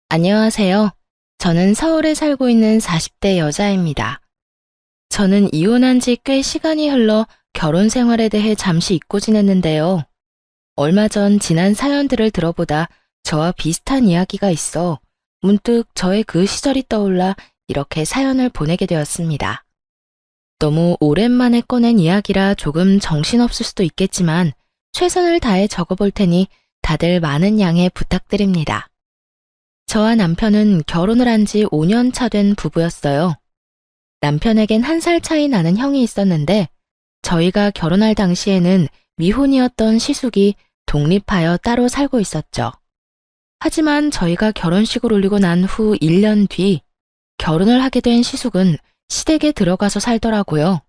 안녕하세요. 저는 서울에 살고 있는 40대 여자입니다. 저는 이혼한 지 꽤 시간이 흘러 결혼 생활에 대해 잠시 잊고 지냈는데요. 얼마 전 지난 사연들을 들어보다 저와 비슷한 이야기가 있어 문득 저의 그 시절이 떠올라 이렇게 사연을 보내게 되었습니다. 너무 오랜만에 꺼낸 이야기라 조금 정신없을 수도 있겠지만 최선을 다해 적어볼 테니 다들 많은 양해 부탁드립니다. 저와 남편은 결혼을 한 지 5년 차 된 부부였어요. 남편에겐 1살 차이 나는 형이 있었는데 저희가 결혼할 당시에는 미혼이었던 시숙이 독립하여 따로 살고 있었죠. 하지만 저희가 결혼식을 올리고 난 후 1년 뒤 결혼을 하게 된 시숙은 시댁에 들어가서 살더라고요.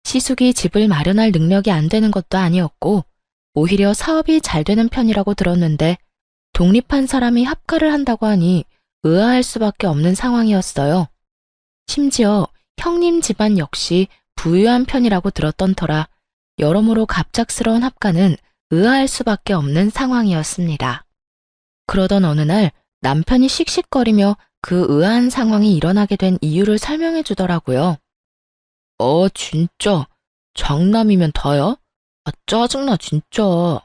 시숙이 집을 마련할 능력이 안 되는 것도 아니었고 오히려 사업이 잘 되는 편이라고 들었는데 독립한 사람이 합가를 한다고 하니 의아할 수밖에 없는 상황이었어요. 심지어 형님 집안 역시 부유한 편이라고 들었던 터라 여러모로 갑작스러운 합가는 의아할 수밖에 없는 상황이었습니다. 그러던 어느 날 남편이 씩씩거리며 그 의아한 상황이 일어나게 된 이유를 설명해 주더라고요. 진짜. 장남이면 다야? 짜증나, 진짜.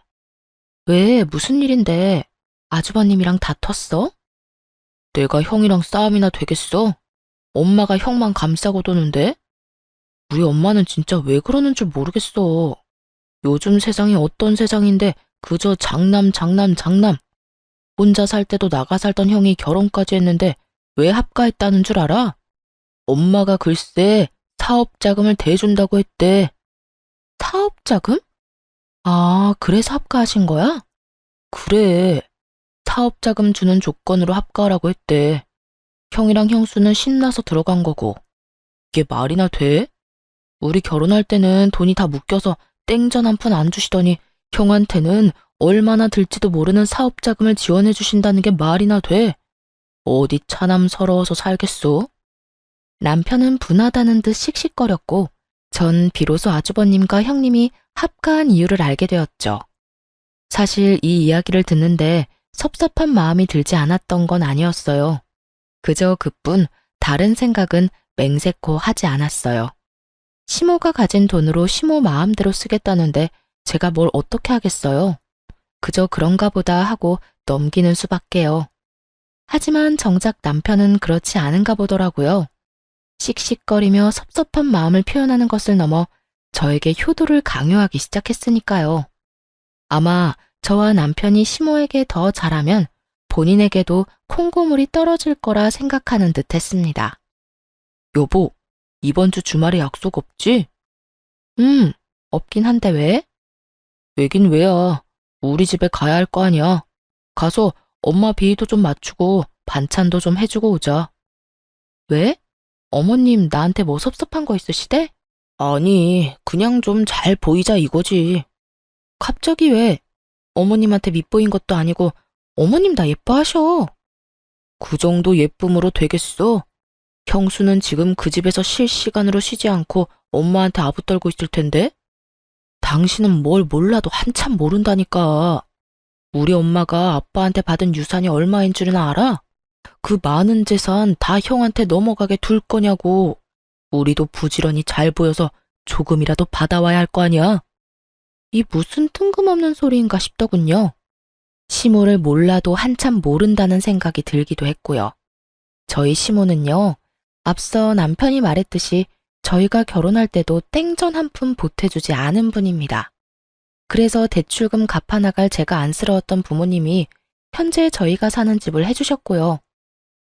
왜, 무슨 일인데? 아주버님이랑 다퉜어? 내가 형이랑 싸움이나 되겠어? 엄마가 형만 감싸고 도는데? 우리 엄마는 진짜 왜 그러는 줄 모르겠어. 요즘 세상이 어떤 세상인데 그저 장남, 장남, 장남. 혼자 살 때도 나가 살던 형이 결혼까지 했는데 왜 합가했다는 줄 알아? 엄마가 글쎄 사업자금을 대준다고 했대. 사업자금? 아, 그래서 합가하신 거야? 그래. 사업자금 주는 조건으로 합가하라고 했대. 형이랑 형수는 신나서 들어간 거고. 이게 말이나 돼? 우리 결혼할 때는 돈이 다 묶여서 땡전 한 푼 안 주시더니 형한테는 얼마나 들지도 모르는 사업자금을 지원해 주신다는 게 말이나 돼? 어디 차남 서러워서 살겠소? 남편은 분하다는 듯 씩씩거렸고 전 비로소 아주버님과 형님이 합가한 이유를 알게 되었죠. 사실 이 이야기를 듣는데 섭섭한 마음이 들지 않았던 건 아니었어요. 그저 그뿐 다른 생각은 맹세코 하지 않았어요. 시모가 가진 돈으로 시모 마음대로 쓰겠다는데 제가 뭘 어떻게 하겠어요. 그저 그런가 보다 하고 넘기는 수밖에요. 하지만 정작 남편은 그렇지 않은가 보더라고요. 씩씩거리며 섭섭한 마음을 표현하는 것을 넘어 저에게 효도를 강요하기 시작했으니까요. 아마 저와 남편이 시모에게 더 잘하면 본인에게도 콩고물이 떨어질 거라 생각하는 듯 했습니다. 여보, 이번 주 주말에 약속 없지? 없긴 한데 왜? 왜긴 왜야. 우리 집에 가야 할 거 아니야. 가서 엄마 비위도 좀 맞추고 반찬도 좀 해주고 오자. 왜? 어머님 나한테 뭐 섭섭한 거 있으시대? 아니, 그냥 좀 잘 보이자 이거지. 갑자기 왜? 어머님한테 밉보인 것도 아니고 어머님 나 예뻐하셔. 그 정도 예쁨으로 되겠어? 형수는 지금 그 집에서 실시간으로 쉬지 않고 엄마한테 아부떨고 있을 텐데? 당신은 뭘 몰라도 한참 모른다니까. 우리 엄마가 아빠한테 받은 유산이 얼마인 줄은 알아? 그 많은 재산 다 형한테 넘어가게 둘 거냐고. 우리도 부지런히 잘 보여서 조금이라도 받아와야 할 거 아니야. 이 무슨 뜬금없는 소리인가 싶더군요. 시모를 몰라도 한참 모른다는 생각이 들기도 했고요. 저희 시모는요, 앞서 남편이 말했듯이 저희가 결혼할 때도 땡전 한 푼 보태주지 않은 분입니다. 그래서 대출금 갚아 나갈 제가 안쓰러웠던 부모님이 현재 저희가 사는 집을 해주셨고요.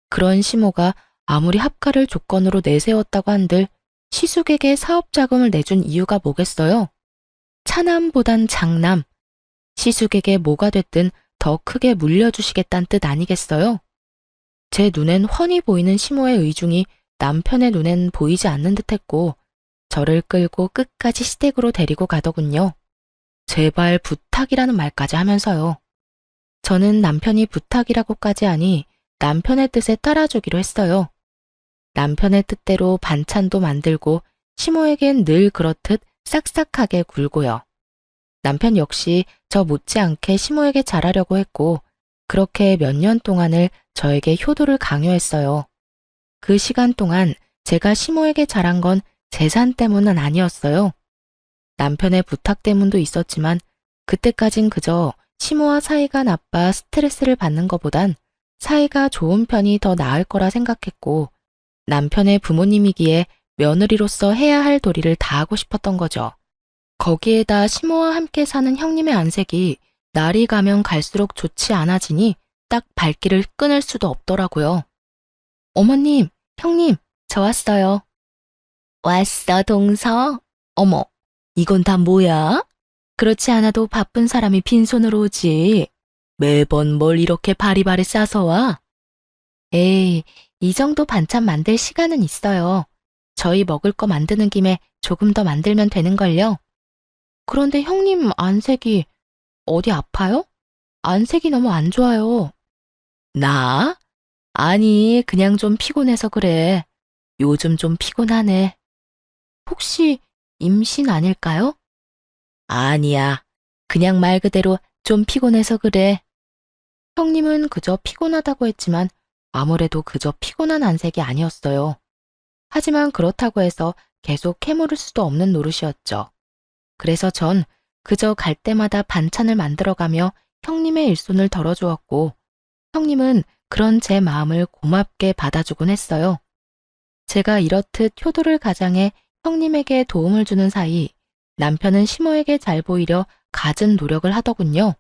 그런 시모가 아무리 합가를 조건으로 내세웠다고 한들 시숙에게 사업자금을 내준 이유가 뭐겠어요? 차남보단 장남, 시숙에게 뭐가 됐든 더 크게 물려주시겠다는 뜻 아니겠어요? 제 눈엔 훤히 보이는 시모의 의중이 남편의 눈엔 보이지 않는 듯했고 저를 끌고 끝까지 시댁으로 데리고 가더군요. 제발 부탁이라는 말까지 하면서요. 저는 남편이 부탁이라고까지 하니 남편의 뜻에 따라주기로 했어요. 남편의 뜻대로 반찬도 만들고 시모에겐 늘 그렇듯 싹싹하게 굴고요. 남편 역시 저 못지않게 시모에게 잘하려고 했고 그렇게 몇 년 동안을 저에게 효도를 강요했어요. 그 시간 동안 제가 시모에게 잘한 건 재산 때문은 아니었어요. 남편의 부탁 때문도 있었지만 그때까진 그저 시모와 사이가 나빠 스트레스를 받는 것보단 사이가 좋은 편이 더 나을 거라 생각했고 남편의 부모님이기에 며느리로서 해야 할 도리를 다하고 싶었던 거죠. 거기에다 시모와 함께 사는 형님의 안색이 날이 가면 갈수록 좋지 않아지니 딱 발길을 끊을 수도 없더라고요. 어머님, 형님, 저 왔어요. 왔어, 동서? 어머, 이건 다 뭐야? 그렇지 않아도 바쁜 사람이 빈손으로 오지. 매번 뭘 이렇게 바리바리 싸서 와? 에이, 이 정도 반찬 만들 시간은 있어요. 저희 먹을 거 만드는 김에 조금 더 만들면 되는걸요. 그런데 형님 안색이 어디 아파요? 안색이 너무 안 좋아요. 나? 아니, 그냥 좀 피곤해서 그래. 요즘 좀 피곤하네. 혹시 임신 아닐까요? 아니야. 그냥 말 그대로 좀 피곤해서 그래. 형님은 그저 피곤하다고 했지만 아무래도 그저 피곤한 안색이 아니었어요. 하지만 그렇다고 해서 계속 캐물을 수도 없는 노릇이었죠. 그래서 전 그저 갈 때마다 반찬을 만들어가며 형님의 일손을 덜어주었고 형님은 그런 제 마음을 고맙게 받아주곤 했어요. 제가 이렇듯 효도를 가장해 형님에게 도움을 주는 사이 남편은 시모에게 잘 보이려 갖은 노력을 하더군요.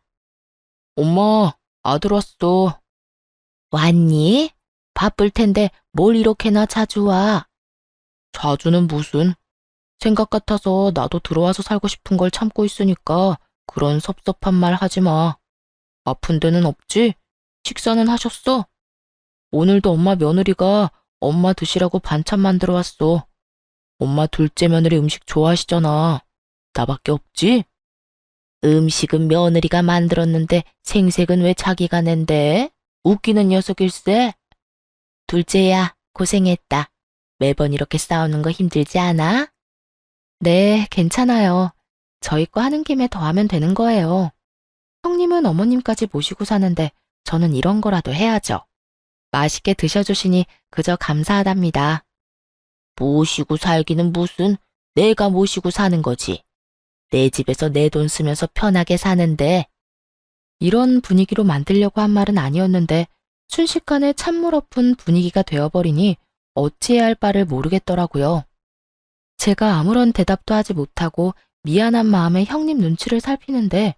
엄마, 아들 왔어. 왔니? 바쁠 텐데 뭘 이렇게나 자주 와? 자주는 무슨? 생각 같아서 나도 들어와서 살고 싶은 걸 참고 있으니까 그런 섭섭한 말 하지 마. 아픈 데는 없지? 식사는 하셨어? 오늘도 엄마 며느리가 엄마 드시라고 반찬 만들어 왔어. 엄마 둘째 며느리 음식 좋아하시잖아. 나밖에 없지? 음식은 며느리가 만들었는데 생색은 왜 자기가 낸대? 웃기는 녀석일세. 둘째야, 고생했다. 매번 이렇게 싸우는 거 힘들지 않아? 네, 괜찮아요. 저희 거 하는 김에 더 하면 되는 거예요. 형님은 어머님까지 모시고 사는데 저는 이런 거라도 해야죠. 맛있게 드셔주시니 그저 감사하답니다. 모시고 살기는 무슨, 내가 모시고 사는 거지. 내 집에서 내 돈 쓰면서 편하게 사는데. 이런 분위기로 만들려고 한 말은 아니었는데 순식간에 찬물 엎은 분위기가 되어버리니 어찌해야 할 바를 모르겠더라고요. 제가 아무런 대답도 하지 못하고 미안한 마음에 형님 눈치를 살피는데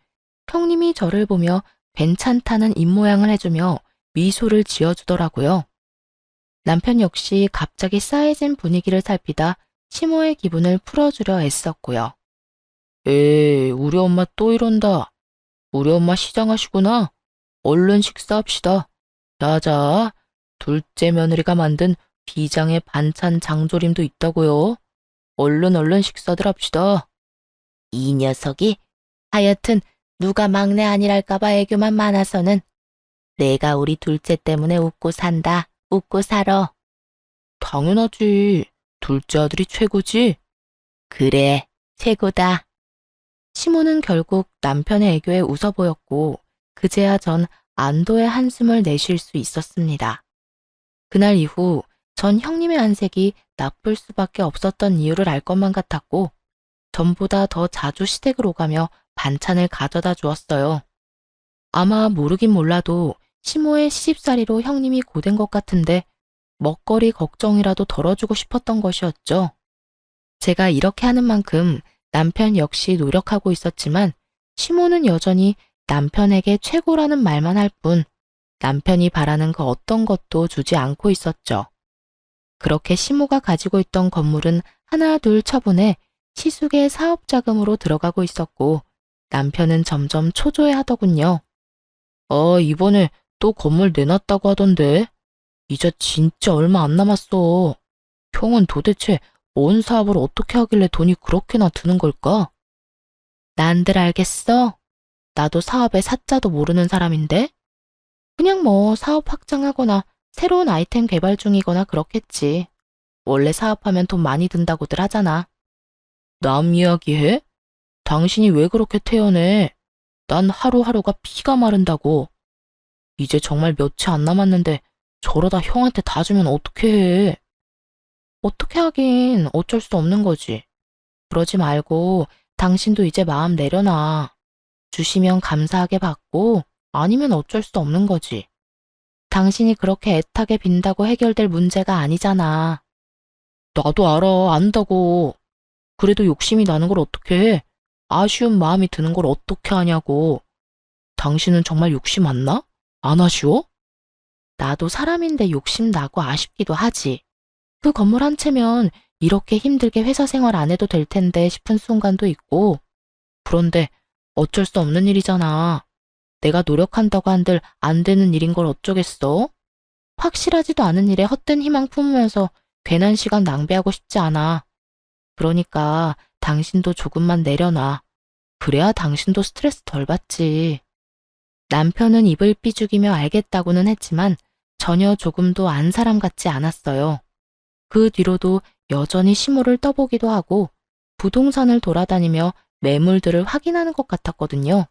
형님이 저를 보며 괜찮다는 입모양을 해주며 미소를 지어주더라고요. 남편 역시 갑자기 싸해진 분위기를 살피다 시모의 기분을 풀어주려 애썼고요. 에이, 우리 엄마 또 이런다. 우리 엄마 시장하시구나. 얼른 식사합시다. 자자, 둘째 며느리가 만든 비장의 반찬 장조림도 있다고요. 얼른 식사들 합시다. 이 녀석이 하여튼 누가 막내 아니랄까봐 애교만 많아서는 내가 우리 둘째 때문에 웃고 산다. 웃고 살아. 당연하지. 둘째 아들이 최고지. 그래, 최고다. 시모는 결국 남편의 애교에 웃어 보였고 그제야 전 안도의 한숨을 내쉴 수 있었습니다. 그날 이후 전 형님의 안색이 나쁠 수밖에 없었던 이유를 알 것만 같았고 전보다 더 자주 시댁을 오가며 반찬을 가져다 주었어요. 아마 모르긴 몰라도 시모의 시집살이로 형님이 고된 것 같은데 먹거리 걱정이라도 덜어주고 싶었던 것이었죠. 제가 이렇게 하는 만큼 남편 역시 노력하고 있었지만 시모는 여전히 남편에게 최고라는 말만 할 뿐 남편이 바라는 그 어떤 것도 주지 않고 있었죠. 그렇게 시모가 가지고 있던 건물은 하나 둘 처분해 시숙의 사업 자금으로 들어가고 있었고 남편은 점점 초조해하더군요. 이번에 또 건물 내놨다고 하던데. 이제 진짜 얼마 안 남았어. 형은 도대체 뭔 사업을 어떻게 하길래 돈이 그렇게나 드는 걸까? 난들 알겠어? 나도 사업의 사자도 모르는 사람인데? 그냥 뭐 사업 확장하거나 새로운 아이템 개발 중이거나 그렇겠지. 원래 사업하면 돈 많이 든다고들 하잖아. 남 이야기해? 당신이 왜 그렇게 태연해? 난 하루하루가 피가 마른다고. 이제 정말 며칠 안 남았는데 저러다 형한테 다 주면 어떡해 해. 어떻게 하긴 어쩔 수 없는 거지. 그러지 말고 당신도 이제 마음 내려놔. 주시면 감사하게 받고 아니면 어쩔 수 없는 거지. 당신이 그렇게 애타게 빈다고 해결될 문제가 아니잖아. 나도 알아, 안다고. 그래도 욕심이 나는 걸 어떻게 해? 아쉬운 마음이 드는 걸 어떻게 하냐고. 당신은 정말 욕심 안 나? 안 아쉬워? 나도 사람인데 욕심 나고 아쉽기도 하지. 그 건물 한 채면 이렇게 힘들게 회사 생활 안 해도 될 텐데 싶은 순간도 있고. 그런데 어쩔 수 없는 일이잖아. 내가 노력한다고 한들 안 되는 일인 걸 어쩌겠어? 확실하지도 않은 일에 헛된 희망 품으면서 괜한 시간 낭비하고 싶지 않아. 그러니까 당신도 조금만 내려놔. 그래야 당신도 스트레스 덜 받지. 남편은 입을 삐죽이며 알겠다고는 했지만 전혀 조금도 안 사람 같지 않았어요. 그 뒤로도 여전히 시모를 떠보기도 하고 부동산을 돌아다니며 매물들을 확인하는 것 같았거든요.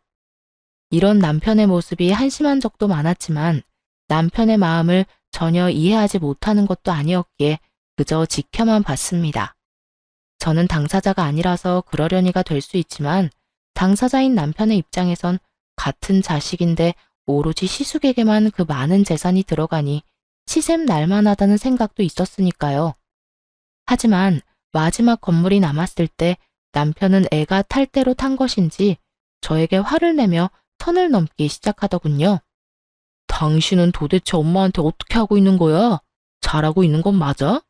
이런 남편의 모습이 한심한 적도 많았지만 남편의 마음을 전혀 이해하지 못하는 것도 아니었기에 그저 지켜만 봤습니다. 저는 당사자가 아니라서 그러려니가 될 수 있지만 당사자인 남편의 입장에선 같은 자식인데 오로지 시숙에게만 그 많은 재산이 들어가니 시샘 날만하다는 생각도 있었으니까요. 하지만 마지막 건물이 남았을 때 남편은 애가 탈 대로 탄 것인지 저에게 화를 내며 선을 넘기 시작하더군요. 당신은 도대체 엄마한테 어떻게 하고 있는 거야? 잘하고 있는 건 맞아?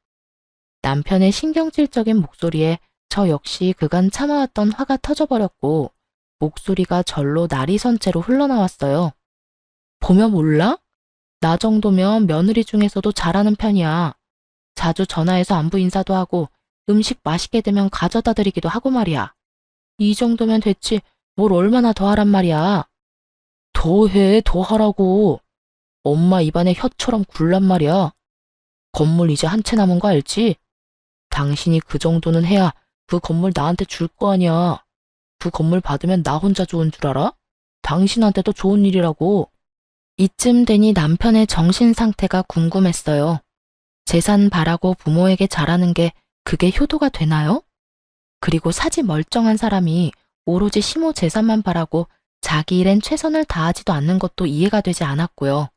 남편의 신경질적인 목소리에 저 역시 그간 참아왔던 화가 터져버렸고 목소리가 절로 날이 선 채로 흘러나왔어요. 보면 몰라? 나 정도면 며느리 중에서도 잘하는 편이야. 자주 전화해서 안부 인사도 하고 음식 맛있게 되면 가져다 드리기도 하고 말이야. 이 정도면 됐지 뭘 얼마나 더 하란 말이야. 더 해, 더 하라고. 엄마 입안에 혀처럼 굴란 말이야. 건물 이제 한 채 남은 거 알지? 당신이 그 정도는 해야 그 건물 나한테 줄 거 아니야. 그 건물 받으면 나 혼자 좋은 줄 알아? 당신한테도 좋은 일이라고. 이쯤 되니 남편의 정신 상태가 궁금했어요. 재산 바라고 부모에게 잘하는 게 그게 효도가 되나요? 그리고 사지 멀쩡한 사람이 오로지 시모 재산만 바라고 자기 일엔 최선을 다하지도 않는 것도 이해가 되지 않았고요.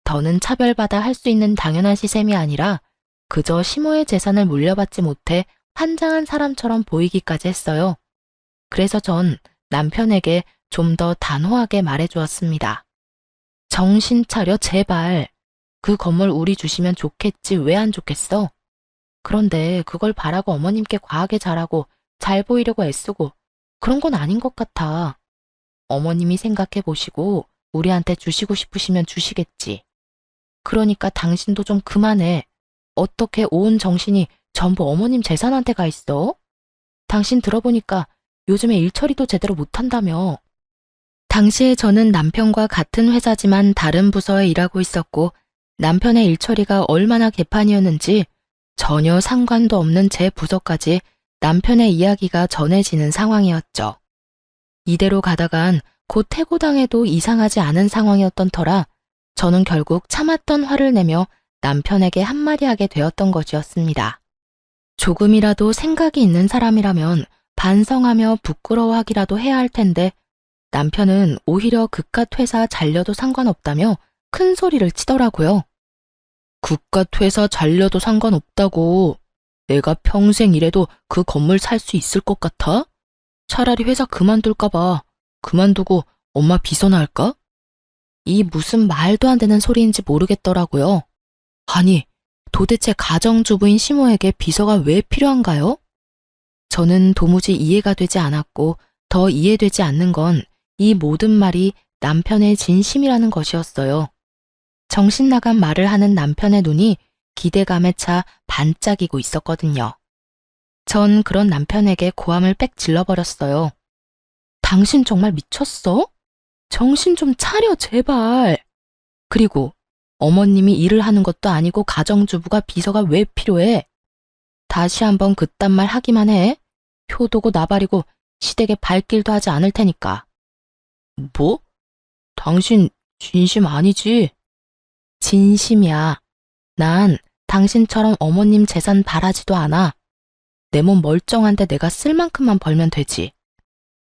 더는 차별받아 할 수 있는 당연한 시샘이 아니라 그저 시모의 재산을 물려받지 못해 환장한 사람처럼 보이기까지 했어요. 그래서 전 남편에게 좀 더 단호하게 말해주었습니다. 정신 차려 제발. 그 건물 우리 주시면 좋겠지 왜 안 좋겠어? 그런데 그걸 바라고 어머님께 과하게 잘하고 잘 보이려고 애쓰고 그런 건 아닌 것 같아. 어머님이 생각해 보시고 우리한테 주시고 싶으시면 주시겠지. 그러니까 당신도 좀 그만해. 어떻게 온 정신이 전부 어머님 재산한테 가 있어? 당신 들어보니까 요즘에 일처리도 제대로 못한다며. 당시에 저는 남편과 같은 회사지만 다른 부서에 일하고 있었고 남편의 일처리가 얼마나 개판이었는지 전혀 상관도 없는 제 부서까지 남편의 이야기가 전해지는 상황이었죠. 이대로 가다간 곧 해고당해도 이상하지 않은 상황이었던 터라 저는 결국 참았던 화를 내며 남편에게 한마디 하게 되었던 것이었습니다. 조금이라도 생각이 있는 사람이라면 반성하며 부끄러워하기라도 해야 할 텐데 남편은 오히려 그깟 회사 잘려도 상관없다며 큰 소리를 치더라고요. 그깟 회사 잘려도 상관없다고. 내가 평생 일해도 그 건물 살 수 있을 것 같아? 차라리 회사 그만둘까봐. 그만두고 엄마 비서나 할까? 이 무슨 말도 안 되는 소리인지 모르겠더라고요. 아니, 도대체 가정주부인 시모에게 비서가 왜 필요한가요? 저는 도무지 이해가 되지 않았고 더 이해되지 않는 건 이 모든 말이 남편의 진심이라는 것이었어요. 정신 나간 말을 하는 남편의 눈이 기대감에 차 반짝이고 있었거든요. 전 그런 남편에게 고함을 빽 질러버렸어요. 당신 정말 미쳤어? 정신 좀 차려, 제발. 그리고 어머님이 일을 하는 것도 아니고 가정주부가 비서가 왜 필요해? 다시 한번 그딴 말 하기만 해. 효도고 나발이고 시댁에 발길도 하지 않을 테니까. 뭐? 당신 진심 아니지? 진심이야. 난 당신처럼 어머님 재산 바라지도 않아. 내 몸 멀쩡한데 내가 쓸 만큼만 벌면 되지.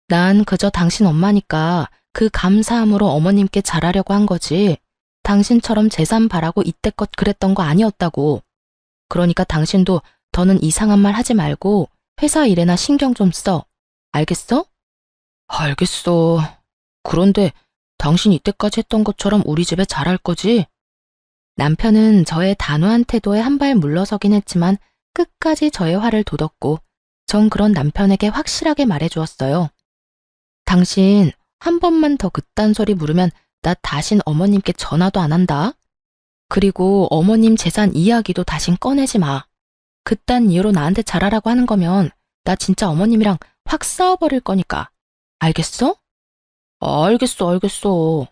난 그저 당신 엄마니까 그 감사함으로 어머님께 잘하려고 한 거지. 당신처럼 재산 바라고 이때껏 그랬던 거 아니었다고. 그러니까 당신도 더는 이상한 말 하지 말고 회사 일에나 신경 좀 써. 알겠어? 알겠어. 그런데 당신 이때까지 했던 것처럼 우리 집에 잘할 거지? 남편은 저의 단호한 태도에 한 발 물러서긴 했지만 끝까지 저의 화를 돋웠고 전 그런 남편에게 확실하게 말해주었어요. 당신 한 번만 더 그딴 소리 물으면 나 다신 어머님께 전화도 안 한다. 그리고 어머님 재산 이야기도 다신 꺼내지 마. 그딴 이유로 나한테 잘하라고 하는 거면 나 진짜 어머님이랑 확 싸워버릴 거니까. 알겠어? 알겠어.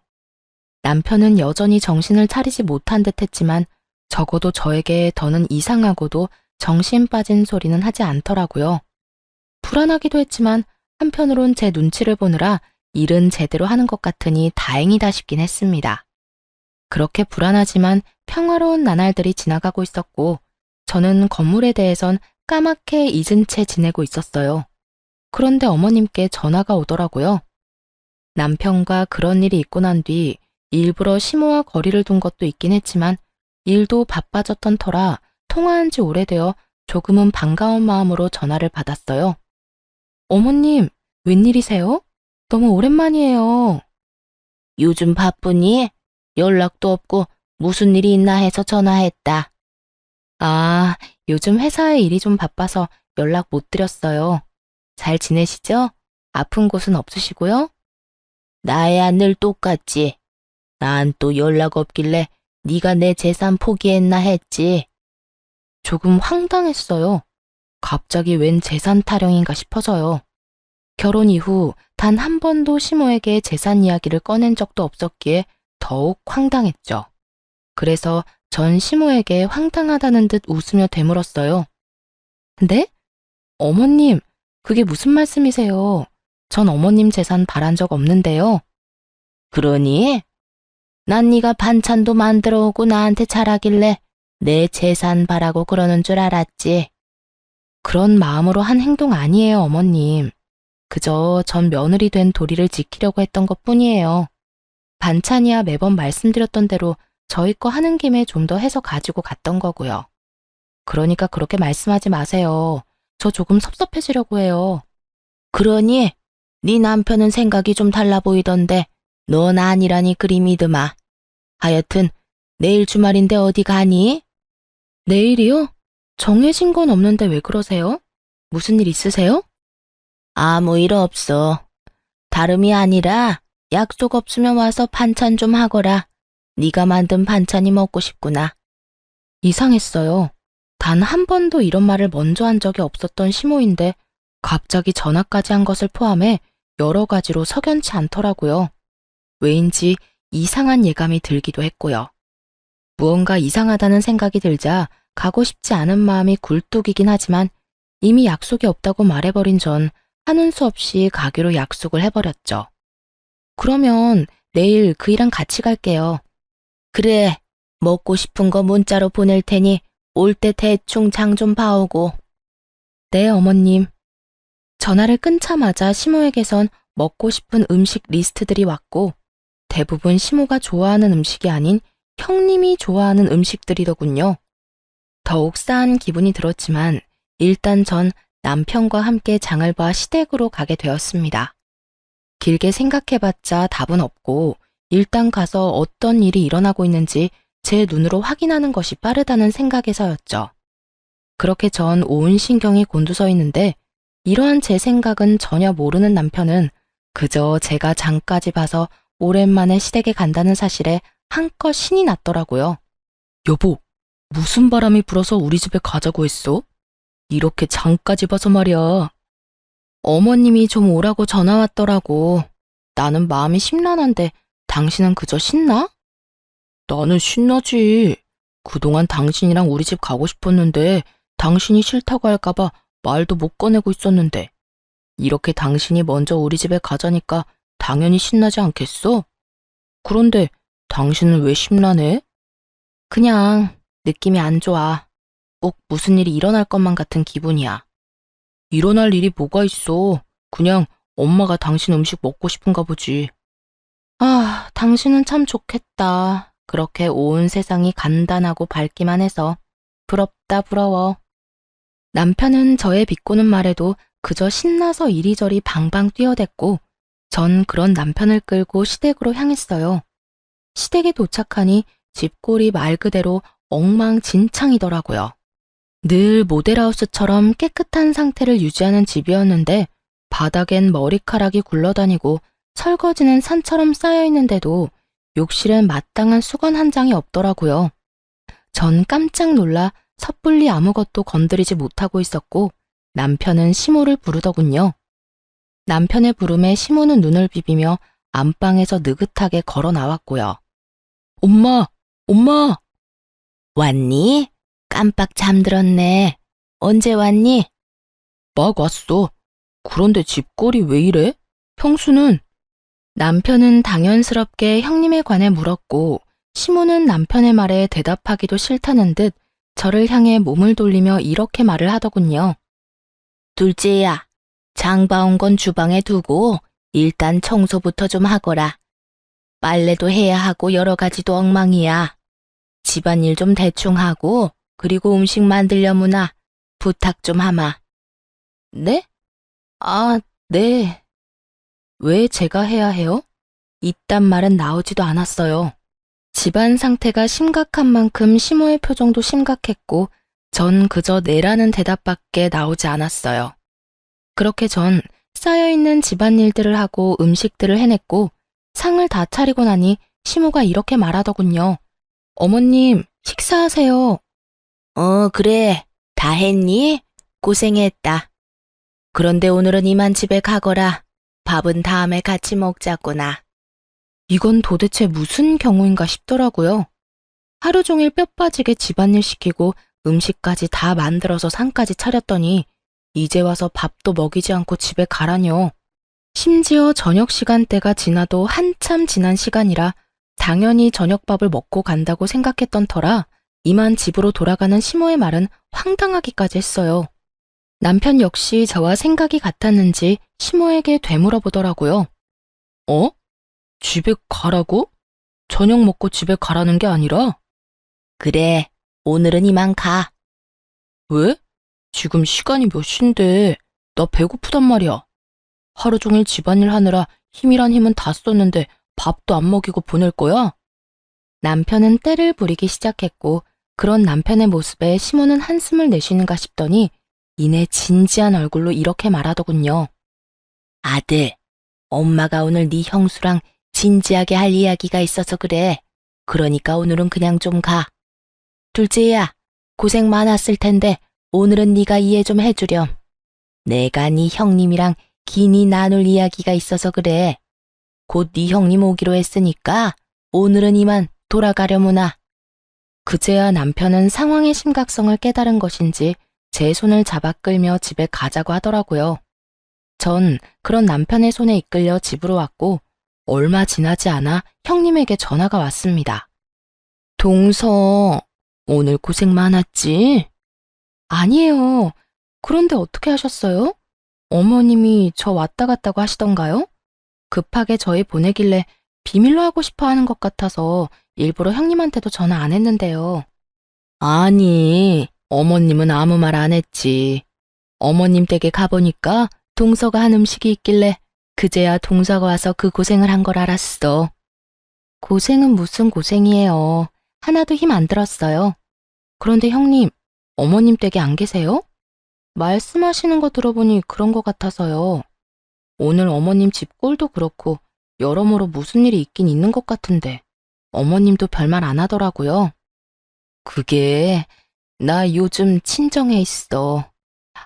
남편은 여전히 정신을 차리지 못한 듯 했지만 적어도 저에게 더는 이상하고도 정신 빠진 소리는 하지 않더라고요. 불안하기도 했지만 한편으론 제 눈치를 보느라 일은 제대로 하는 것 같으니 다행이다 싶긴 했습니다. 그렇게 불안하지만 평화로운 나날들이 지나가고 있었고 저는 건물에 대해선 까맣게 잊은 채 지내고 있었어요. 그런데 어머님께 전화가 오더라고요. 남편과 그런 일이 있고 난 뒤 일부러 시모와 거리를 둔 것도 있긴 했지만 일도 바빠졌던 터라 통화한 지 오래되어 조금은 반가운 마음으로 전화를 받았어요. 어머님, 웬일이세요? 너무 오랜만이에요. 요즘 바쁘니? 연락도 없고 무슨 일이 있나 해서 전화했다. 아, 요즘 회사에 일이 좀 바빠서 연락 못 드렸어요. 잘 지내시죠? 아픈 곳은 없으시고요? 나야 늘 똑같지. 난 또 연락 없길래 네가 내 재산 포기했나 했지. 조금 황당했어요. 갑자기 웬 재산 타령인가 싶어서요. 결혼 이후 단 한 번도 시모에게 재산 이야기를 꺼낸 적도 없었기에 더욱 황당했죠. 그래서 전 시모에게 황당하다는 듯 웃으며 되물었어요. 근데? 어머님, 그게 무슨 말씀이세요? 전 어머님 재산 바란 적 없는데요. 그러니? 난 네가 반찬도 만들어 오고 나한테 잘하길래 내 재산 바라고 그러는 줄 알았지. 그런 마음으로 한 행동 아니에요, 어머님. 그저 전 며느리 된 도리를 지키려고 했던 것뿐이에요. 반찬이야 매번 말씀드렸던 대로 저희 거 하는 김에 좀 더 해서 가지고 갔던 거고요. 그러니까 그렇게 말씀하지 마세요. 저 조금 섭섭해지려고 해요. 그러니? 네 남편은 생각이 좀 달라 보이던데 넌 아니라니 그리 믿으마. 하여튼 내일 주말인데 어디 가니? 내일이요? 정해진 건 없는데 왜 그러세요? 무슨 일 있으세요? 아무 일 없어. 다름이 아니라 약속 없으면 와서 반찬 좀 하거라. 네가 만든 반찬이 먹고 싶구나. 이상했어요. 단 한 번도 이런 말을 먼저 한 적이 없었던 시모인데 갑자기 전화까지 한 것을 포함해 여러 가지로 석연치 않더라고요. 왜인지 이상한 예감이 들기도 했고요. 무언가 이상하다는 생각이 들자 가고 싶지 않은 마음이 굴뚝이긴 하지만 이미 약속이 없다고 말해버린 전 하는 수 없이 가기로 약속을 해버렸죠. 그러면 내일 그이랑 같이 갈게요. 그래, 먹고 싶은 거 문자로 보낼 테니 올 때 대충 장 좀 봐오고. 네, 어머님. 전화를 끊자마자 시모에게선 먹고 싶은 음식 리스트들이 왔고 대부분 시모가 좋아하는 음식이 아닌 형님이 좋아하는 음식들이더군요. 더욱 싸한 기분이 들었지만 일단 전 남편과 함께 장을 봐 시댁으로 가게 되었습니다. 길게 생각해봤자 답은 없고 일단 가서 어떤 일이 일어나고 있는지 제 눈으로 확인하는 것이 빠르다는 생각에서였죠. 그렇게 전 온 신경이 곤두서 있는데 이러한 제 생각은 전혀 모르는 남편은 그저 제가 장까지 봐서 오랜만에 시댁에 간다는 사실에 한껏 신이 났더라고요. 여보, 무슨 바람이 불어서 우리 집에 가자고 했어? 이렇게 장까지 봐서 말이야. 어머님이 좀 오라고 전화 왔더라고. 나는 마음이 심란한데 당신은 그저 신나? 나는 신나지. 그동안 당신이랑 우리 집 가고 싶었는데 당신이 싫다고 할까봐 말도 못 꺼내고 있었는데 이렇게 당신이 먼저 우리 집에 가자니까 당연히 신나지 않겠어? 그런데 당신은 왜 심란해? 그냥 느낌이 안 좋아. 꼭 무슨 일이 일어날 것만 같은 기분이야. 일어날 일이 뭐가 있어. 그냥 엄마가 당신 음식 먹고 싶은가 보지. 아, 당신은 참 좋겠다. 그렇게 온 세상이 간단하고 밝기만 해서. 부럽다, 부러워. 남편은 저의 비꼬는 말에도 그저 신나서 이리저리 방방 뛰어댔고, 전 그런 남편을 끌고 시댁으로 향했어요. 시댁에 도착하니 집골이 말 그대로 엉망진창이더라고요. 늘 모델하우스처럼 깨끗한 상태를 유지하는 집이었는데 바닥엔 머리카락이 굴러다니고 설거지는 산처럼 쌓여있는데도 욕실엔 마땅한 수건 한 장이 없더라고요. 전 깜짝 놀라 섣불리 아무것도 건드리지 못하고 있었고 남편은 시모를 부르더군요. 남편의 부름에 시모는 눈을 비비며 안방에서 느긋하게 걸어 나왔고요. 엄마! 엄마! 왔니? 깜빡 잠들었네. 언제 왔니? 막 왔어. 그런데 집골이 왜 이래? 형수는? 남편은 당연스럽게 형님에 관해 물었고 시모는 남편의 말에 대답하기도 싫다는 듯 저를 향해 몸을 돌리며 이렇게 말을 하더군요. 둘째야, 장 봐온 건 주방에 두고 일단 청소부터 좀 하거라. 빨래도 해야 하고 여러 가지도 엉망이야. 집안일 좀 대충 하고 그리고 음식 만들려무나 부탁 좀 하마. 네? 아, 네. 왜 제가 해야 해요? 이딴 말은 나오지도 않았어요. 집안 상태가 심각한 만큼 시모의 표정도 심각했고 전 그저 네라는 대답밖에 나오지 않았어요. 그렇게 전 쌓여있는 집안일들을 하고 음식들을 해냈고 상을 다 차리고 나니 시모가 이렇게 말하더군요. 어머님, 식사하세요. 그래. 다 했니? 고생했다. 그런데 오늘은 이만 집에 가거라. 밥은 다음에 같이 먹자꾸나. 이건 도대체 무슨 경우인가 싶더라고요. 하루 종일 뼈 빠지게 집안일 시키고 음식까지 다 만들어서 상까지 차렸더니 이제 와서 밥도 먹이지 않고 집에 가라뇨. 심지어 저녁 시간대가 지나도 한참 지난 시간이라 당연히 저녁밥을 먹고 간다고 생각했던 터라 이만 집으로 돌아가는 시모의 말은 황당하기까지 했어요. 남편 역시 저와 생각이 같았는지 시모에게 되물어보더라고요. 어? 집에 가라고? 저녁 먹고 집에 가라는 게 아니라? 그래, 오늘은 이만 가. 왜? 지금 시간이 몇 시인데 나 배고프단 말이야. 하루 종일 집안일 하느라 힘이란 힘은 다 썼는데 밥도 안 먹이고 보낼 거야? 남편은 떼를 부리기 시작했고 그런 남편의 모습에 시모는 한숨을 내쉬는가 싶더니 이내 진지한 얼굴로 이렇게 말하더군요. 아들, 엄마가 오늘 네 형수랑 진지하게 할 이야기가 있어서 그래. 그러니까 오늘은 그냥 좀 가. 둘째야, 고생 많았을 텐데 오늘은 네가 이해 좀 해주렴. 내가 네 형님이랑 긴히 나눌 이야기가 있어서 그래. 곧 네 형님 오기로 했으니까 오늘은 이만 돌아가려무나. 그제야 남편은 상황의 심각성을 깨달은 것인지 제 손을 잡아 끌며 집에 가자고 하더라고요. 전 그런 남편의 손에 이끌려 집으로 왔고 얼마 지나지 않아 형님에게 전화가 왔습니다. 동서, 오늘 고생 많았지? 아니에요. 그런데 어떻게 하셨어요? 어머님이 저 왔다 갔다고 하시던가요? 급하게 저희 보내길래 비밀로 하고 싶어 하는 것 같아서 일부러 형님한테도 전화 안 했는데요. 아니, 어머님은 아무 말 안 했지. 어머님 댁에 가보니까 동서가 한 음식이 있길래 그제야 동서가 와서 그 고생을 한 걸 알았어. 고생은 무슨 고생이에요. 하나도 힘 안 들었어요. 그런데 형님, 어머님 댁에 안 계세요? 말씀하시는 거 들어보니 그런 것 같아서요. 오늘 어머님 집 꼴도 그렇고 여러모로 무슨 일이 있긴 있는 것 같은데 어머님도 별말 안 하더라고요. 그게 나 요즘 친정에 있어.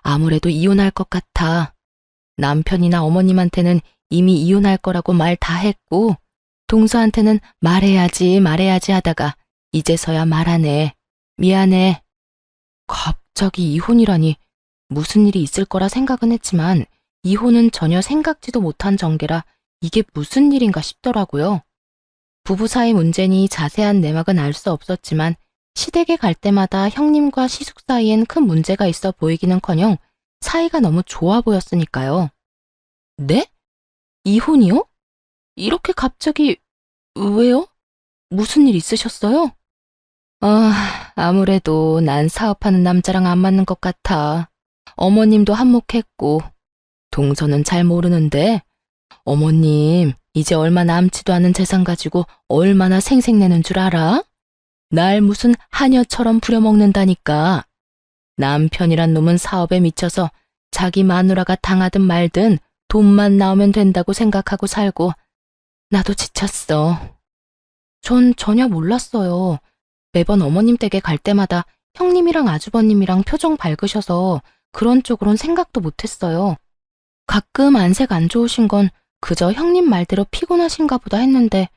아무래도 이혼할 것 같아. 남편이나 어머님한테는 이미 이혼할 거라고 말 다 했고 동서한테는 말해야지 하다가 이제서야 말하네. 미안해. 갑자기 이혼이라니 무슨 일이 있을 거라 생각은 했지만 이혼은 전혀 생각지도 못한 전개라 이게 무슨 일인가 싶더라고요. 부부 사이 문제니 자세한 내막은 알 수 없었지만 시댁에 갈 때마다 형님과 시숙 사이엔 큰 문제가 있어 보이기는커녕 사이가 너무 좋아 보였으니까요. 네? 이혼이요? 이렇게 갑자기 왜요? 무슨 일 있으셨어요? 아무래도 난 사업하는 남자랑 안 맞는 것 같아. 어머님도 한몫했고 동서는 잘 모르는데 어머님 이제 얼마 남지도 않은 재산 가지고 얼마나 생색내는 줄 알아? 날 무슨 하녀처럼 부려먹는다니까. 남편이란 놈은 사업에 미쳐서 자기 마누라가 당하든 말든 돈만 나오면 된다고 생각하고 살고 나도 지쳤어. 전 전혀 몰랐어요. 매번 어머님 댁에 갈 때마다 형님이랑 아주버님이랑 표정 밝으셔서 그런 쪽으론 생각도 못했어요. 가끔 안색 안 좋으신 건 그저 형님 말대로 피곤하신가 보다 했는데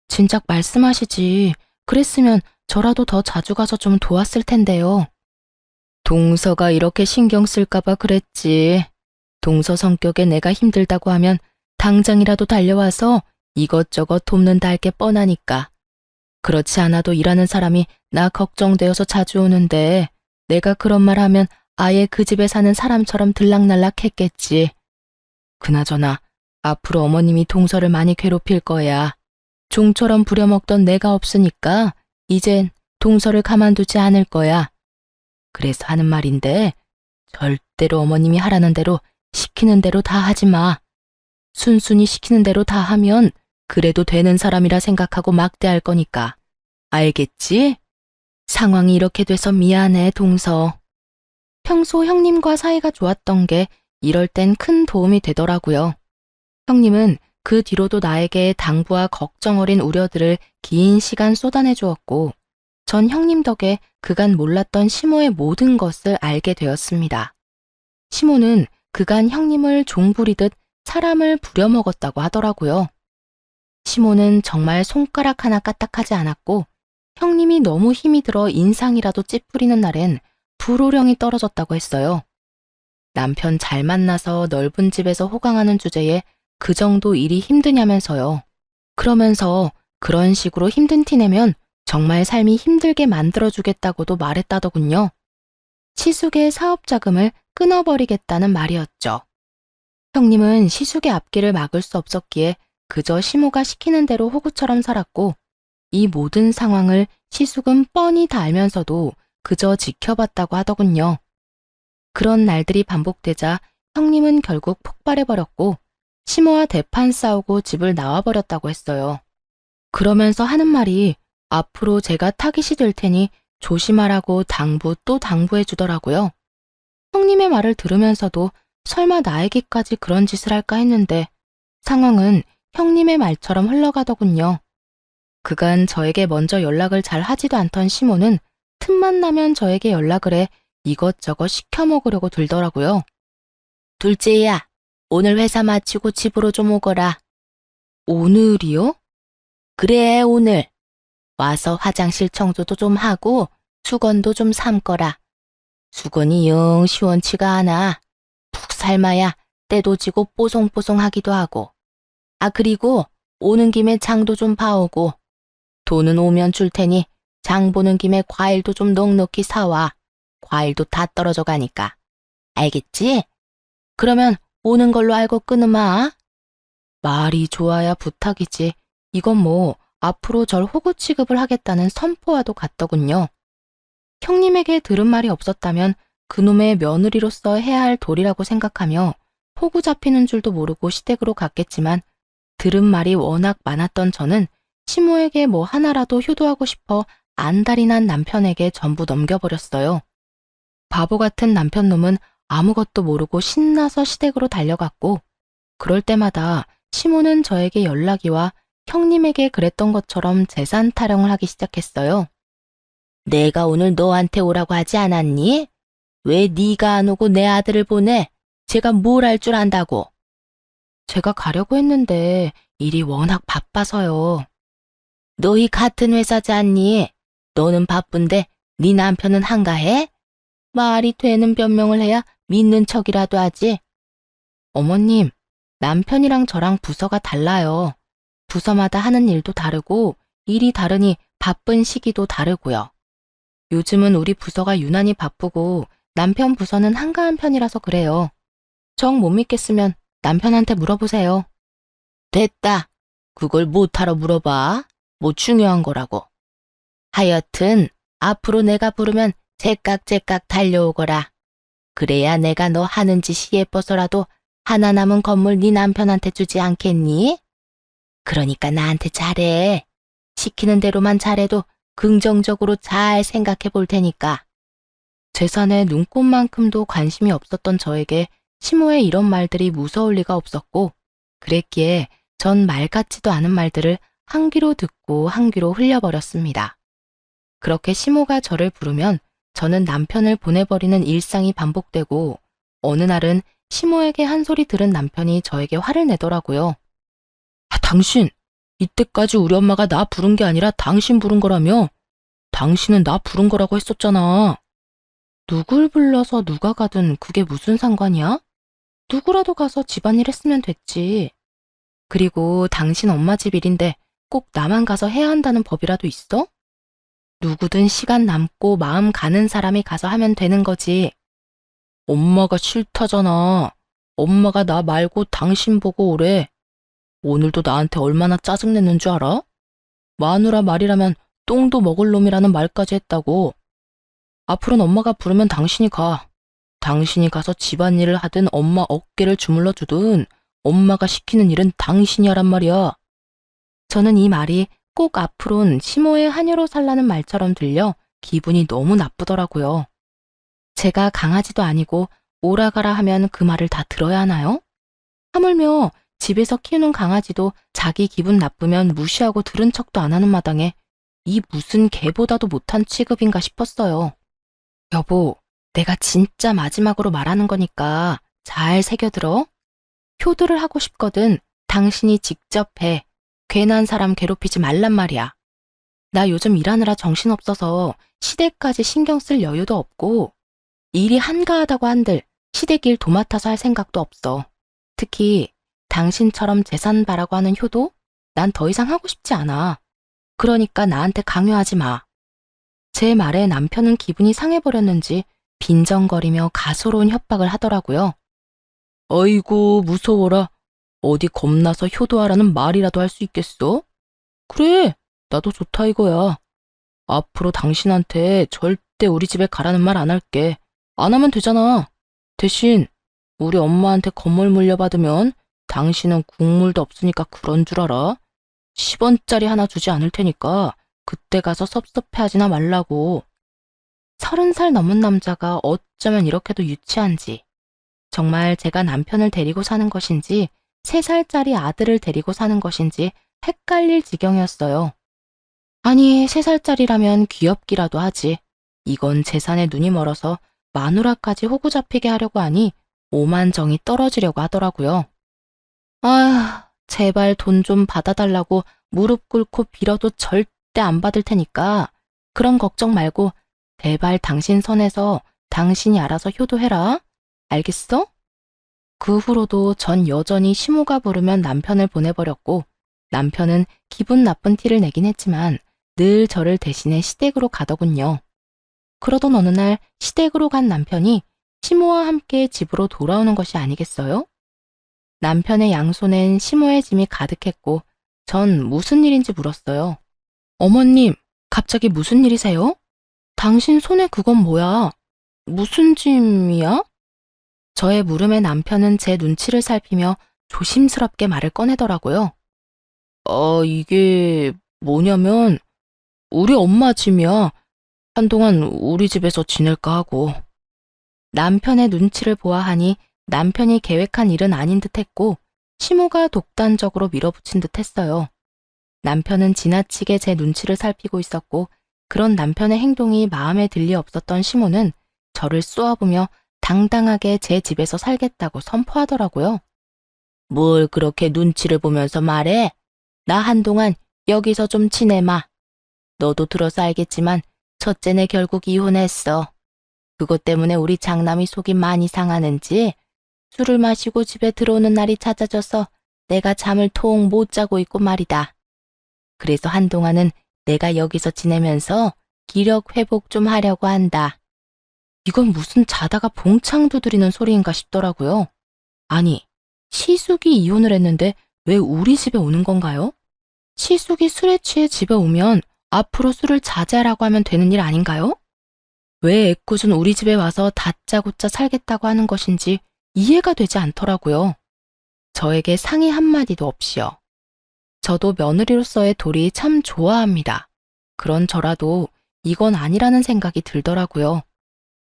진작 말씀하시지. 그랬으면 저라도 더 자주 가서 좀 도왔을 텐데요. 동서가 이렇게 신경 쓸까봐 그랬지. 동서 성격에 내가 힘들다고 하면 당장이라도 달려와서 이것저것 돕는다 할 게 뻔하니까. 그렇지 않아도 일하는 사람이 나 걱정되어서 자주 오는데 내가 그런 말 하면 아예 그 집에 사는 사람처럼 들락날락 했겠지. 그나저나 앞으로 어머님이 동서를 많이 괴롭힐 거야. 종처럼 부려먹던 내가 없으니까 이젠 동서를 가만두지 않을 거야. 그래서 하는 말인데 절대로 어머님이 하라는 대로 시키는 대로 다 하지 마. 순순히 시키는 대로 다 하면 그래도 되는 사람이라 생각하고 막대할 거니까. 알겠지? 상황이 이렇게 돼서 미안해, 동서. 평소 형님과 사이가 좋았던 게 이럴 땐 큰 도움이 되더라고요. 형님은 그 뒤로도 나에게 당부와 걱정 어린 우려들을 긴 시간 쏟아내 주었고, 전 형님 덕에 그간 몰랐던 시모의 모든 것을 알게 되었습니다. 시모는 그간 형님을 종부리듯 사람을 부려먹었다고 하더라고요. 시모는 정말 손가락 하나 까딱하지 않았고 형님이 너무 힘이 들어 인상이라도 찌푸리는 날엔 불호령이 떨어졌다고 했어요. 남편 잘 만나서 넓은 집에서 호강하는 주제에 그 정도 일이 힘드냐면서요. 그러면서 그런 식으로 힘든 티 내면 정말 삶이 힘들게 만들어주겠다고도 말했다더군요. 시숙의 사업 자금을 끊어버리겠다는 말이었죠. 형님은 시숙의 앞길을 막을 수 없었기에 그저 시모가 시키는 대로 호구처럼 살았고 이 모든 상황을 시숙은 뻔히 다 알면서도 그저 지켜봤다고 하더군요. 그런 날들이 반복되자 형님은 결국 폭발해버렸고 시모와 대판 싸우고 집을 나와버렸다고 했어요. 그러면서 하는 말이 앞으로 제가 타깃이 될 테니 조심하라고 당부 또 당부해 주더라고요. 형님의 말을 들으면서도 설마 나에게까지 그런 짓을 할까 했는데 상황은 형님의 말처럼 흘러가더군요. 그간 저에게 먼저 연락을 잘 하지도 않던 시모는 틈만 나면 저에게 연락을 해 이것저것 시켜 먹으려고 들더라고요. 둘째야, 오늘 회사 마치고 집으로 좀 오거라. 오늘이요? 그래, 오늘. 와서 화장실 청소도 좀 하고 수건도 좀 삶거라. 수건이 영 시원치가 않아. 푹 삶아야 때도 지고 뽀송뽀송하기도 하고. 그리고 오는 김에 장도 좀 봐오고. 돈은 오면 줄 테니 장 보는 김에 과일도 좀 넉넉히 사와. 과일도 다 떨어져 가니까. 알겠지? 그러면 오는 걸로 알고 끊으마. 말이 좋아야 부탁이지. 이건 뭐 앞으로 절 호구 취급을 하겠다는 선포와도 같더군요. 형님에게 들은 말이 없었다면 그놈의 며느리로서 해야 할 도리라고 생각하며 호구 잡히는 줄도 모르고 시댁으로 갔겠지만 들은 말이 워낙 많았던 저는 시모에게 뭐 하나라도 효도하고 싶어 안달이 난 남편에게 전부 넘겨버렸어요. 바보 같은 남편놈은 아무것도 모르고 신나서 시댁으로 달려갔고 그럴 때마다 시모는 저에게 연락이 와 형님에게 그랬던 것처럼 재산 타령을 하기 시작했어요. 내가 오늘 너한테 오라고 하지 않았니? 왜 네가 안 오고 내 아들을 보내? 제가 뭘 할 줄 안다고. 제가 가려고 했는데 일이 워낙 바빠서요. 너희 같은 회사지 않니? 너는 바쁜데 네 남편은 한가해? 말이 되는 변명을 해야 믿는 척이라도 하지. 어머님, 남편이랑 저랑 부서가 달라요. 부서마다 하는 일도 다르고 일이 다르니 바쁜 시기도 다르고요. 요즘은 우리 부서가 유난히 바쁘고 남편 부서는 한가한 편이라서 그래요. 정 못 믿겠으면 남편한테 물어보세요. 됐다. 그걸 못하러 물어봐. 뭐 중요한 거라고. 하여튼 앞으로 내가 부르면 제깍제깍 달려오거라. 그래야 내가 너 하는 짓이 예뻐서라도 하나 남은 건물 네 남편한테 주지 않겠니? 그러니까 나한테 잘해. 시키는 대로만 잘해도 긍정적으로 잘 생각해 볼 테니까. 재산에 눈꼽만큼도 관심이 없었던 저에게 시모의 이런 말들이 무서울 리가 없었고, 그랬기에 전 말 같지도 않은 말들을 한 귀로 듣고 한 귀로 흘려버렸습니다. 그렇게 시모가 저를 부르면 저는 남편을 보내버리는 일상이 반복되고, 어느 날은 시모에게 한 소리 들은 남편이 저에게 화를 내더라고요. 당신, 이때까지 우리 엄마가 나 부른 게 아니라 당신 부른 거라며? 당신은 나 부른 거라고 했었잖아. 누굴 불러서 누가 가든 그게 무슨 상관이야? 누구라도 가서 집안일 했으면 됐지. 그리고 당신 엄마 집 일인데 꼭 나만 가서 해야 한다는 법이라도 있어? 누구든 시간 남고 마음 가는 사람이 가서 하면 되는 거지. 엄마가 싫다잖아. 엄마가 나 말고 당신 보고 오래. 오늘도 나한테 얼마나 짜증냈는 줄 알아? 마누라 말이라면 똥도 먹을 놈이라는 말까지 했다고. 앞으로는 엄마가 부르면 당신이 가. 당신이 가서 집안일을 하든 엄마 어깨를 주물러 주든 엄마가 시키는 일은 당신이 하란 말이야. 저는 이 말이 꼭 앞으론 시모의 하녀로 살라는 말처럼 들려 기분이 너무 나쁘더라고요. 제가 강아지도 아니고 오라가라 하면 그 말을 다 들어야 하나요? 하물며 집에서 키우는 강아지도 자기 기분 나쁘면 무시하고 들은 척도 안 하는 마당에 이 무슨 개보다도 못한 취급인가 싶었어요. 여보, 내가 진짜 마지막으로 말하는 거니까 잘 새겨들어. 효도를 하고 싶거든 당신이 직접 해. 괜한 사람 괴롭히지 말란 말이야. 나 요즘 일하느라 정신없어서 시댁까지 신경 쓸 여유도 없고 일이 한가하다고 한들 시댁 일 도맡아서 할 생각도 없어. 특히 당신처럼 재산 바라고 하는 효도? 난 더 이상 하고 싶지 않아. 그러니까 나한테 강요하지 마. 제 말에 남편은 기분이 상해버렸는지 빈정거리며 가소로운 협박을 하더라고요. 아이고 무서워라. 어디 겁나서 효도하라는 말이라도 할 수 있겠어? 그래, 나도 좋다 이거야. 앞으로 당신한테 절대 우리 집에 가라는 말 안 할게. 안 하면 되잖아. 대신 우리 엄마한테 건물 물려받으면 당신은 국물도 없으니까 그런 줄 알아. 10원짜리 하나 주지 않을 테니까 그때 가서 섭섭해하지나 말라고. 30살 넘은 남자가 어쩌면 이렇게도 유치한지. 정말 제가 남편을 데리고 사는 것인지 3살짜리 아들을 데리고 사는 것인지 헷갈릴 지경이었어요. 아니, 3살짜리라면 귀엽기라도 하지. 이건 재산에 눈이 멀어서 마누라까지 호구 잡히게 하려고 하니 오만정이 떨어지려고 하더라고요. 아, 제발 돈 좀 받아달라고 무릎 꿇고 빌어도 절대 안 받을 테니까 그런 걱정 말고 제발 당신 선에서 당신이 알아서 효도해라. 알겠어? 그 후로도 전 여전히 시모가 부르면 남편을 보내버렸고 남편은 기분 나쁜 티를 내긴 했지만 늘 저를 대신해 시댁으로 가더군요. 그러던 어느 날 시댁으로 간 남편이 시모와 함께 집으로 돌아오는 것이 아니겠어요? 남편의 양손엔 시모의 짐이 가득했고 전 무슨 일인지 물었어요. 어머님, 갑자기 무슨 일이세요? 당신 손에 그건 뭐야? 무슨 짐이야? 저의 물음에 남편은 제 눈치를 살피며 조심스럽게 말을 꺼내더라고요. 이게 뭐냐면 우리 엄마 짐이야. 한동안 우리 집에서 지낼까 하고. 남편의 눈치를 보아하니 남편이 계획한 일은 아닌 듯 했고 시모가 독단적으로 밀어붙인 듯 했어요. 남편은 지나치게 제 눈치를 살피고 있었고 그런 남편의 행동이 마음에 들 리 없었던 시모는 저를 쏘아보며 당당하게 제 집에서 살겠다고 선포하더라고요. 뭘 그렇게 눈치를 보면서 말해? 나 한동안 여기서 좀 지내마. 너도 들어서 알겠지만 첫째네 결국 이혼했어. 그것 때문에 우리 장남이 속이 많이 상하는지 술을 마시고 집에 들어오는 날이 잦아져서 내가 잠을 통 못 자고 있고 말이다. 그래서 한동안은 내가 여기서 지내면서 기력 회복 좀 하려고 한다. 이건 무슨 자다가 봉창 두드리는 소리인가 싶더라고요. 아니, 시숙이 이혼을 했는데 왜 우리 집에 오는 건가요? 시숙이 술에 취해 집에 오면 앞으로 술을 자제하라고 하면 되는 일 아닌가요? 왜 애꿎은 우리 집에 와서 다짜고짜 살겠다고 하는 것인지 이해가 되지 않더라고요. 저에게 상의 한마디도 없이요. 저도 며느리로서의 도리 참 좋아합니다. 그런 저라도 이건 아니라는 생각이 들더라고요.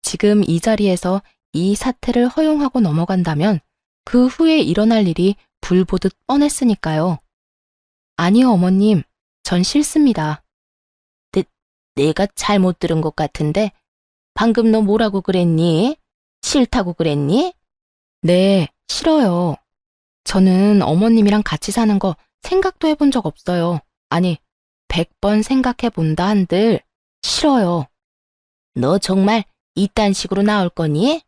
지금 이 자리에서 이 사태를 허용하고 넘어간다면 그 후에 일어날 일이 불보듯 뻔했으니까요. 아니요, 어머님. 전 싫습니다. 내가 잘못 들은 것 같은데 방금 너 뭐라고 그랬니? 싫다고 그랬니? 네, 싫어요. 저는 어머님이랑 같이 사는 거 생각도 해본 적 없어요. 아니, 100번 생각해 본다 한들 싫어요. 너 정말 이딴 식으로 나올 거니?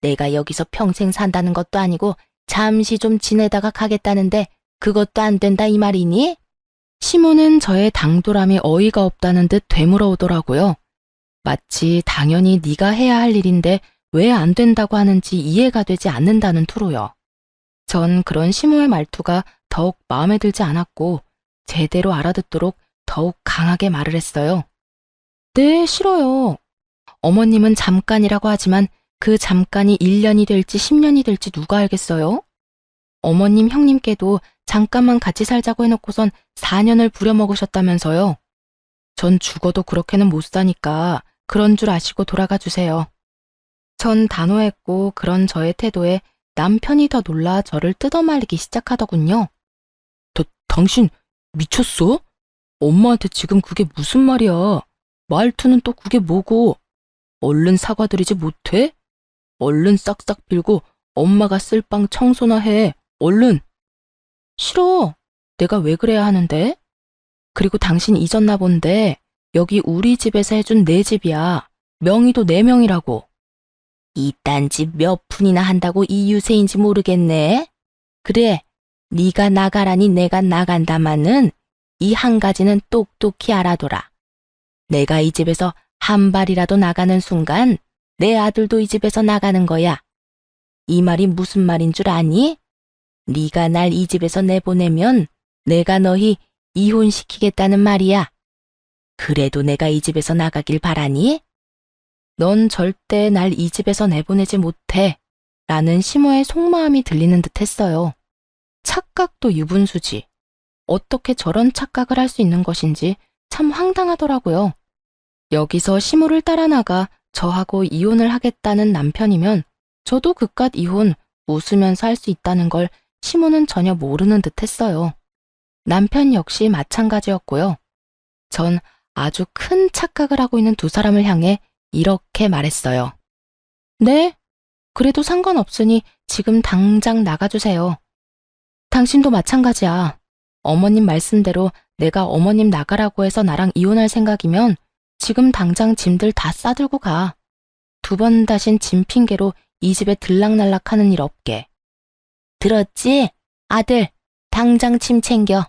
내가 여기서 평생 산다는 것도 아니고 잠시 좀 지내다가 가겠다는데 그것도 안 된다 이 말이니? 시모는 저의 당돌함이 어이가 없다는 듯 되물어오더라고요. 마치 당연히 네가 해야 할 일인데 왜 안 된다고 하는지 이해가 되지 않는다는 투로요. 전 그런 시모의 말투가 더욱 마음에 들지 않았고 제대로 알아듣도록 더욱 강하게 말을 했어요. 네, 싫어요. 어머님은 잠깐이라고 하지만 그 잠깐이 1년이 될지 10년이 될지 누가 알겠어요? 어머님 형님께도 잠깐만 같이 살자고 해놓고선 4년을 부려먹으셨다면서요. 전 죽어도 그렇게는 못 사니까 그런 줄 아시고 돌아가 주세요. 전 단호했고 그런 저의 태도에 남편이 더 놀라 저를 뜯어말리기 시작하더군요. 당신 미쳤어? 엄마한테 지금 그게 무슨 말이야? 말투는 또 그게 뭐고? 얼른 사과드리지 못해? 얼른 싹싹 빌고 엄마가 쓸 방 청소나 해. 얼른. 싫어. 내가 왜 그래야 하는데? 그리고 당신 잊었나 본데 여기 우리 집에서 해준 내 집이야. 명의도 내 명이라고. 이딴 집 몇 푼이나 한다고 이 유세인지 모르겠네. 그래, 네가 나가라니 내가 나간다마는 이 한 가지는 똑똑히 알아둬라. 내가 이 집에서 한 발이라도 나가는 순간 내 아들도 이 집에서 나가는 거야. 이 말이 무슨 말인 줄 아니? 네가 날 이 집에서 내보내면 내가 너희 이혼시키겠다는 말이야. 그래도 내가 이 집에서 나가길 바라니? 넌 절대 날 이 집에서 내보내지 못해. 라는 시모의 속마음이 들리는 듯 했어요. 착각도 유분수지. 어떻게 저런 착각을 할 수 있는 것인지 참 황당하더라고요. 여기서 시모를 따라 나가 저하고 이혼을 하겠다는 남편이면 저도 그깟 이혼 웃으면서 할 수 있다는 걸 시모는 전혀 모르는 듯 했어요. 남편 역시 마찬가지였고요. 전 아주 큰 착각을 하고 있는 두 사람을 향해 이렇게 말했어요. 네? 그래도 상관없으니 지금 당장 나가주세요. 당신도 마찬가지야. 어머님 말씀대로 내가 어머님 나가라고 해서 나랑 이혼할 생각이면 지금 당장 짐들 다 싸들고 가. 2번 다신 짐 핑계로 이 집에 들락날락하는 일 없게. 들었지? 아들, 당장 짐 챙겨.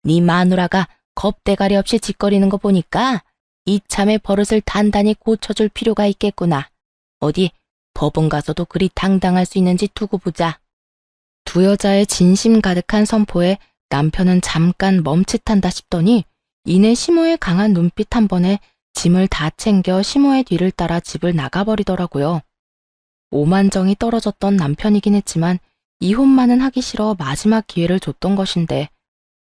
네 마누라가 겁대가리 없이 짓거리는 거 보니까 이참에 버릇을 단단히 고쳐줄 필요가 있겠구나. 어디 법원 가서도 그리 당당할 수 있는지 두고 보자. 두 여자의 진심 가득한 선포에 남편은 잠깐 멈칫한다 싶더니 이내 시모의 강한 눈빛 한 번에 짐을 다 챙겨 시모의 뒤를 따라 집을 나가버리더라고요. 오만정이 떨어졌던 남편이긴 했지만 이혼만은 하기 싫어 마지막 기회를 줬던 것인데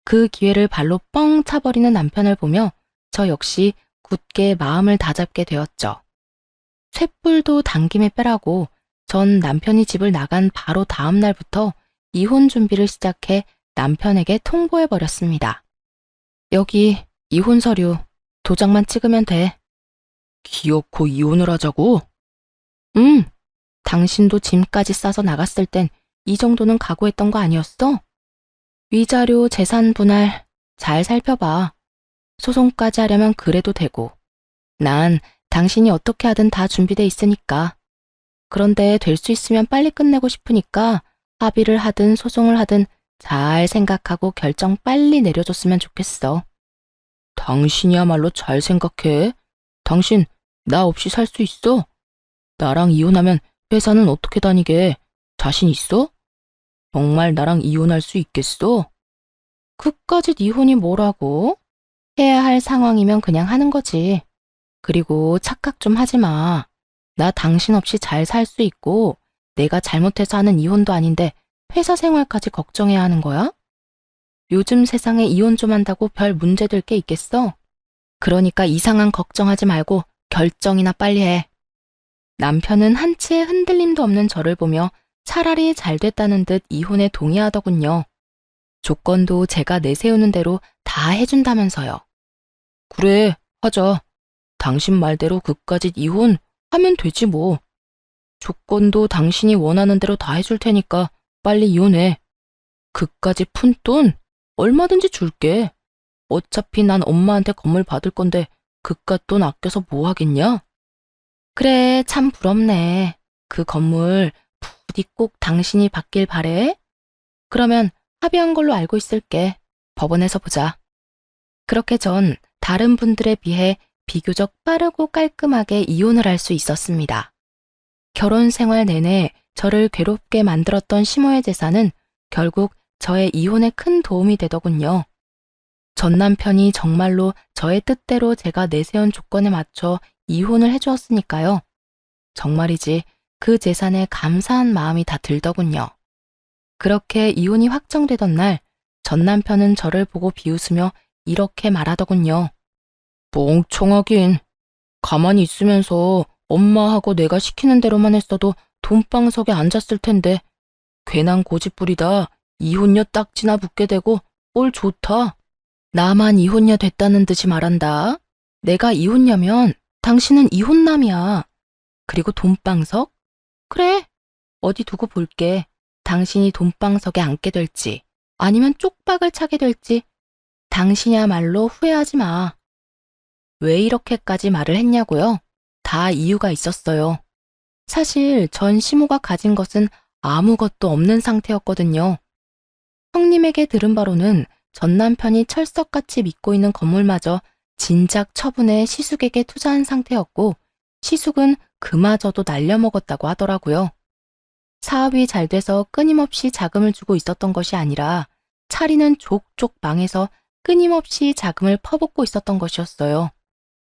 그 기회를 발로 뻥 차버리는 남편을 보며 저 역시 굳게 마음을 다잡게 되었죠. 쇳불도 당김에 빼라고 전 남편이 집을 나간 바로 다음 날부터 이혼 준비를 시작해 남편에게 통보해버렸습니다. 여기 이혼 서류 도장만 찍으면 돼. 기어코 이혼을 하자고? 당신도 짐까지 싸서 나갔을 땐 이 정도는 각오했던 거 아니었어? 위자료, 재산 분할 잘 살펴봐. 소송까지 하려면 그래도 되고. 난 당신이 어떻게 하든 다 준비돼 있으니까. 그런데 될 수 있으면 빨리 끝내고 싶으니까 합의를 하든 소송을 하든 잘 생각하고 결정 빨리 내려줬으면 좋겠어. 당신이야말로 잘 생각해. 당신 나 없이 살 수 있어? 나랑 이혼하면 회사는 어떻게 다니게? 자신 있어? 정말 나랑 이혼할 수 있겠어? 그까짓 이혼이 뭐라고? 해야 할 상황이면 그냥 하는 거지. 그리고 착각 좀 하지 마. 나 당신 없이 잘 살 수 있고 내가 잘못해서 하는 이혼도 아닌데 회사 생활까지 걱정해야 하는 거야? 요즘 세상에 이혼 좀 한다고 별 문제될 게 있겠어? 그러니까 이상한 걱정하지 말고 결정이나 빨리 해. 남편은 한치의 흔들림도 없는 저를 보며 차라리 잘 됐다는 듯 이혼에 동의하더군요. 조건도 제가 내세우는 대로 다 해준다면서요. 그래, 하자. 당신 말대로 그까짓 이혼 하면 되지 뭐. 조건도 당신이 원하는 대로 다 해줄 테니까 빨리 이혼해. 그까짓 푼돈 얼마든지 줄게. 어차피 난 엄마한테 건물 받을 건데 그깟 돈 아껴서 뭐 하겠냐? 그래, 참 부럽네. 그 건물 부디 꼭 당신이 받길 바래. 그러면 합의한 걸로 알고 있을게. 법원에서 보자. 그렇게 전 다른 분들에 비해 비교적 빠르고 깔끔하게 이혼을 할 수 있었습니다. 결혼 생활 내내 저를 괴롭게 만들었던 시모의 재산은 결국 저의 이혼에 큰 도움이 되더군요. 전 남편이 정말로 저의 뜻대로 제가 내세운 조건에 맞춰 이혼을 해주었으니까요. 정말이지 그 재산에 감사한 마음이 다 들더군요. 그렇게 이혼이 확정되던 날, 전 남편은 저를 보고 비웃으며 이렇게 말하더군요. 멍청하긴. 가만히 있으면서 엄마하고 내가 시키는 대로만 했어도 돈방석에 앉았을 텐데 괜한 고집부리다 이혼녀 딱지나 붙게 되고 꼴 좋다. 나만 이혼녀 됐다는 듯이 말한다. 내가 이혼녀면 당신은 이혼남이야. 그리고 돈방석? 그래, 어디 두고 볼게. 당신이 돈방석에 앉게 될지 아니면 쪽박을 차게 될지 당신이야말로 후회하지 마. 왜 이렇게까지 말을 했냐고요? 다 이유가 있었어요. 사실 전 시모가 가진 것은 아무것도 없는 상태였거든요. 형님에게 들은 바로는 전 남편이 철석같이 믿고 있는 건물마저 진작 처분해 시숙에게 투자한 상태였고 시숙은 그마저도 날려먹었다고 하더라고요. 사업이 잘 돼서 끊임없이 자금을 주고 있었던 것이 아니라 차리는 족족 망해서 끊임없이 자금을 퍼붓고 있었던 것이었어요.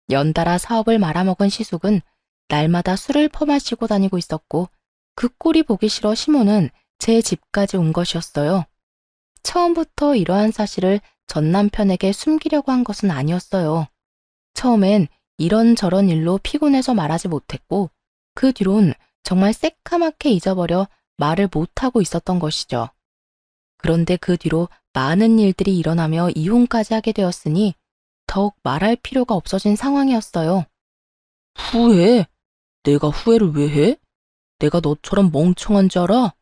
연달아 사업을 말아먹은 시숙은 날마다 술을 퍼마시고 다니고 있었고 그 꼴이 보기 싫어 시모는 제 집까지 온 것이었어요. 처음부터 이러한 사실을 전 남편에게 숨기려고 한 것은 아니었어요. 처음엔 이런저런 일로 피곤해서 말하지 못했고 그 뒤론 정말 새까맣게 잊어버려 말을 못하고 있었던 것이죠. 그런데 그 뒤로 많은 일들이 일어나며 이혼까지 하게 되었으니 더욱 말할 필요가 없어진 상황이었어요. 후회? 내가 후회를 왜 해? 내가 너처럼 멍청한 줄 알아?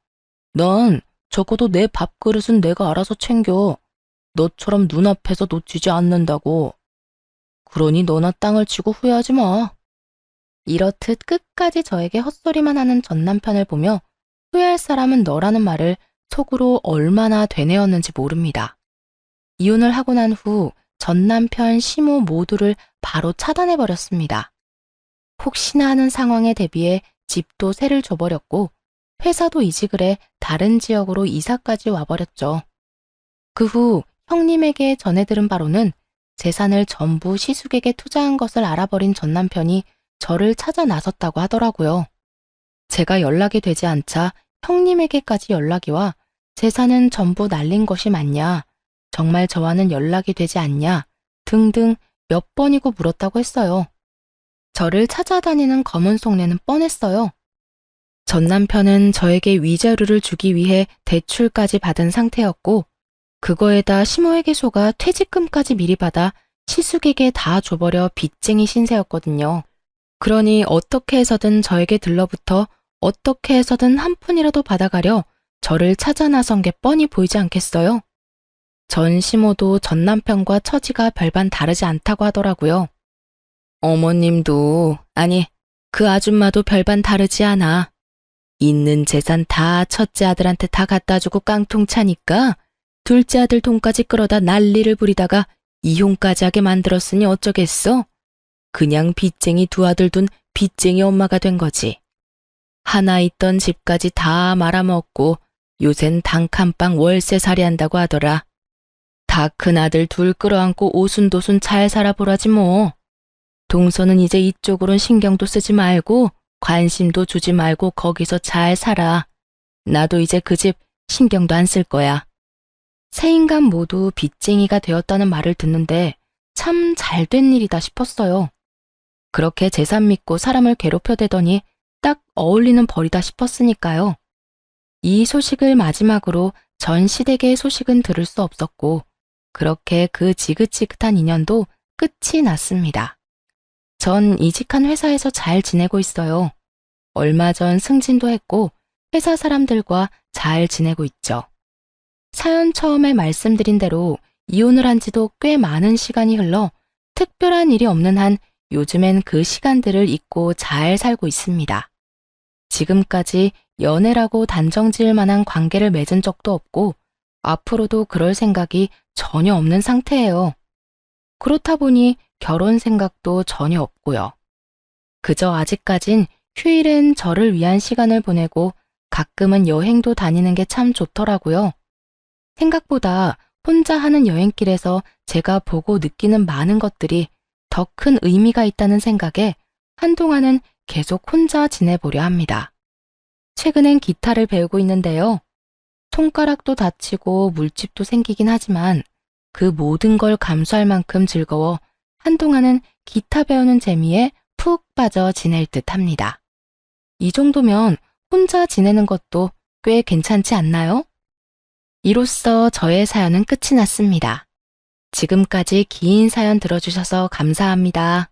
난 적어도 내 밥그릇은 내가 알아서 챙겨. 너처럼 눈앞에서 놓치지 않는다고. 그러니 너나 땅을 치고 후회하지 마. 이렇듯 끝까지 저에게 헛소리만 하는 전 남편을 보며 후회할 사람은 너라는 말을 속으로 얼마나 되뇌었는지 모릅니다. 이혼을 하고 난 후 전 남편, 시모 모두를 바로 차단해버렸습니다. 혹시나 하는 상황에 대비해 집도 세를 줘버렸고 회사도 이직을 해 다른 지역으로 이사까지 와버렸죠. 그 후 형님에게 전해 들은 바로는 재산을 전부 시숙에게 투자한 것을 알아버린 전 남편이 저를 찾아 나섰다고 하더라고요. 제가 연락이 되지 않자 형님에게까지 연락이 와 재산은 전부 날린 것이 맞냐, 정말 저와는 연락이 되지 않냐 등등 몇 번이고 물었다고 했어요. 저를 찾아다니는 검은 속내는 뻔했어요. 전 남편은 저에게 위자료를 주기 위해 대출까지 받은 상태였고 그거에다 시모에게 속아 퇴직금까지 미리 받아 시숙에게 다 줘버려 빚쟁이 신세였거든요. 그러니 어떻게 해서든 저에게 들러붙어 어떻게 해서든 한 푼이라도 받아가려 저를 찾아 나선 게 뻔히 보이지 않겠어요? 전 시모도 전 남편과 처지가 별반 다르지 않다고 하더라고요. 어머님도, 아니, 그 아줌마도 별반 다르지 않아. 있는 재산 다 첫째 아들한테 다 갖다 주고 깡통 차니까 둘째 아들 돈까지 끌어다 난리를 부리다가 이혼까지 하게 만들었으니 어쩌겠어? 그냥 빚쟁이 두 아들 둔 빚쟁이 엄마가 된 거지. 하나 있던 집까지 다 말아먹고 요샌 단칸방 월세살이 한다고 하더라. 다 큰 아들 둘 끌어안고 오순도순 잘 살아보라지 뭐. 동서는 이제 이쪽으론 신경도 쓰지 말고 관심도 주지 말고 거기서 잘 살아. 나도 이제 그 집 신경도 안 쓸 거야. 세 인간 모두 빚쟁이가 되었다는 말을 듣는데 참 잘된 일이다 싶었어요. 그렇게 재산 믿고 사람을 괴롭혀대더니 딱 어울리는 벌이다 싶었으니까요. 이 소식을 마지막으로 전 시댁의 소식은 들을 수 없었고 그렇게 그 지긋지긋한 인연도 끝이 났습니다. 전 이직한 회사에서 잘 지내고 있어요. 얼마 전 승진도 했고 회사 사람들과 잘 지내고 있죠. 사연 처음에 말씀드린 대로 이혼을 한 지도 꽤 많은 시간이 흘러 특별한 일이 없는 한 요즘엔 그 시간들을 잊고 잘 살고 있습니다. 지금까지 연애라고 단정 지을 만한 관계를 맺은 적도 없고 앞으로도 그럴 생각이 전혀 없는 상태예요. 그렇다 보니 결혼 생각도 전혀 없고요. 그저 아직까진 휴일엔 저를 위한 시간을 보내고 가끔은 여행도 다니는 게 참 좋더라고요. 생각보다 혼자 하는 여행길에서 제가 보고 느끼는 많은 것들이 더 큰 의미가 있다는 생각에 한동안은 계속 혼자 지내보려 합니다. 최근엔 기타를 배우고 있는데요. 손가락도 다치고 물집도 생기긴 하지만 그 모든 걸 감수할 만큼 즐거워 한동안은 기타 배우는 재미에 푹 빠져 지낼 듯 합니다. 이 정도면 혼자 지내는 것도 꽤 괜찮지 않나요? 이로써 저의 사연은 끝이 났습니다. 지금까지 긴 사연 들어주셔서 감사합니다.